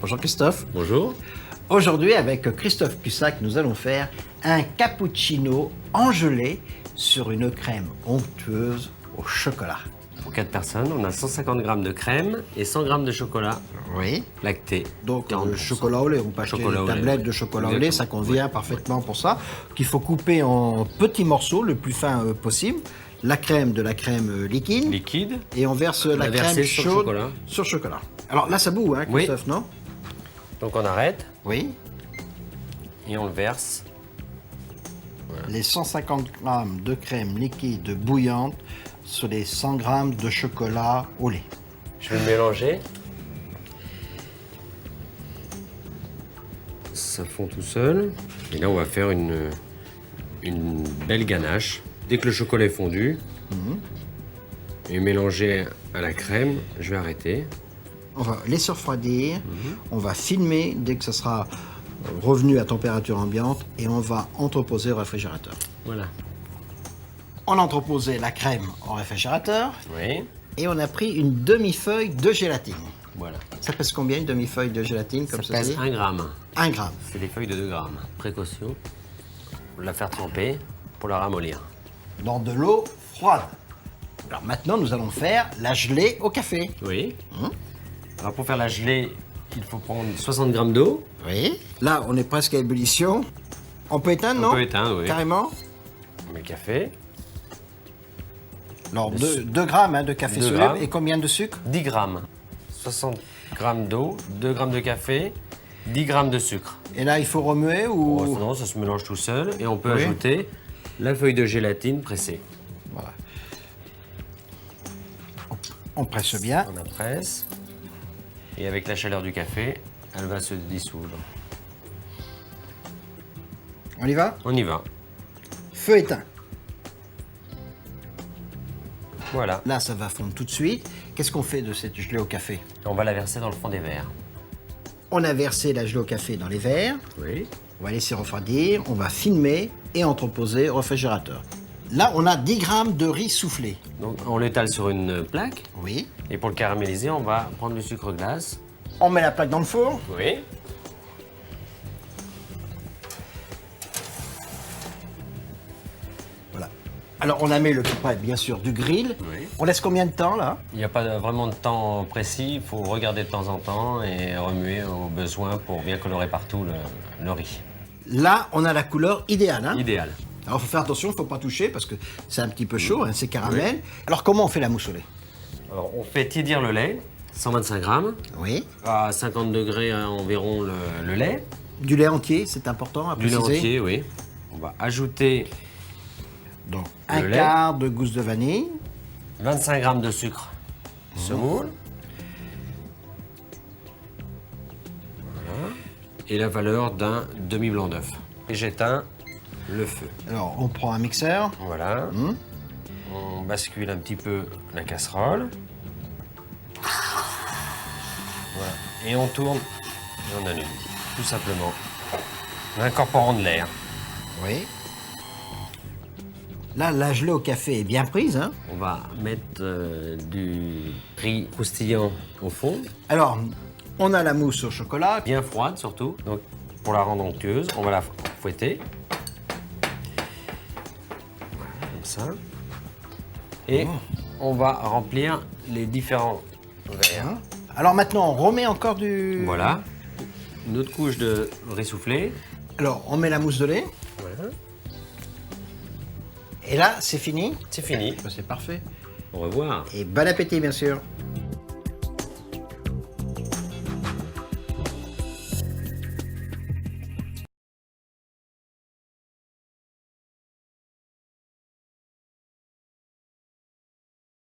Bonjour Christophe. Bonjour. Aujourd'hui, avec Christophe Plussac, nous allons faire un cappuccino en gelée sur une crème onctueuse au chocolat. Pour 4 personnes, on a 150 g de crème et 100 g de chocolat Oui. lacté. Donc 40%. chocolat au lait, on peut acheter Chocolat une au lait, tablette ouais. de chocolat au lait, ça Exactement. convient Ouais. parfaitement pour ça. Qu'il faut couper en petits morceaux, le plus fin possible. La crème de la crème liquide. Liquide. Et on verse la crème verser sur le chaude chocolat. sur le chocolat. Alors là, ça bout, hein, Oui. Christophe, non? Donc on arrête Oui. et on le verse. Les 150 g de crème liquide bouillante sur les 100 g de chocolat au lait. Je vais le mélanger. Ça fond tout seul. Et là, on va faire une belle ganache. Dès que le chocolat est fondu et mélangé à la crème, je vais arrêter. On va laisser refroidir, on va filmer dès que ça sera revenu à température ambiante et on va entreposer au réfrigérateur. Voilà. On a entreposé la crème au réfrigérateur Oui. et on a pris une demi-feuille de gélatine. Voilà. Ça pèse combien une demi-feuille de gélatine comme Ça pèse ça? 1 gramme. 1 gramme. C'est des feuilles de 2 grammes. Précaution. La faire tremper pour la ramollir. Dans de l'eau froide. Alors maintenant, nous allons faire la gelée au café. Oui. Alors pour faire la gelée, il faut prendre 60 g d'eau. Oui. Là, on est presque à ébullition. On peut éteindre, non? On peut éteindre, oui. Carrément. On met le café. Alors, 2 grammes hein, de café 2 soluble grammes. et combien de sucre? 10 grammes. 60 g d'eau, 2 g de café, 10 g de sucre. Et là, il faut remuer ou... Oh, non, ça se mélange tout seul. Et on peut Oui. ajouter la feuille de gélatine pressée. Voilà. On presse bien. On la presse. Et avec la chaleur du café, elle va se dissoudre. On y va? On y va. Feu éteint. Voilà. Là, ça va fondre tout de suite. Qu'est-ce qu'on fait de cette gelée au café? On va la verser dans le fond des verres. On a versé la gelée au café dans les verres. Oui. On va laisser refroidir. On va filmer et entreposer au réfrigérateur. Là, on a 10 grammes de riz soufflé. Donc on l'étale sur une plaque. Oui. Et pour le caraméliser, on va prendre le sucre glace. On met la plaque dans le four. Oui. Voilà. Alors, on a mis le tout près, bien sûr, du grill. Oui. On laisse combien de temps, là? Il n'y a pas vraiment de temps précis. Il faut regarder de temps en temps et remuer au besoin pour bien colorer partout le riz. Là, on a la couleur idéale, hein? Idéal. Alors, il faut faire attention, il ne faut pas toucher parce que c'est un petit peu chaud, hein, c'est caramel. Alors, comment on fait la mousse au lait? Alors on fait tiédir le lait, 125 grammes. Oui. À 50 degrés environ le lait. Du lait entier, c'est important à Du lait préciser. entier, oui. On va ajouter Donc, Le un lait. quart de gousse de vanille. 25 grammes de sucre semoule. Voilà. Et la valeur d'un demi-blanc d'œuf. Et j'éteins le feu. Alors, on prend un mixeur. Voilà. On bascule un petit peu la casserole. Voilà. Et on tourne et on allume. Tout simplement. En incorporant de l'air. Oui. Là, la gelée au café est bien prise, hein? On va mettre du riz croustillant au fond, Alors, on a la mousse au chocolat. bien froide surtout. Donc, pour la rendre onctueuse, on va la fouetter. Voilà, comme ça. Et on va remplir les différents verres. Alors maintenant, on remet encore du... Voilà. Une autre couche de riz soufflé. Alors, on met la mousse de lait. Voilà. Et là, c'est fini. C'est fini. C'est parfait. Au revoir. Et bon appétit, bien sûr.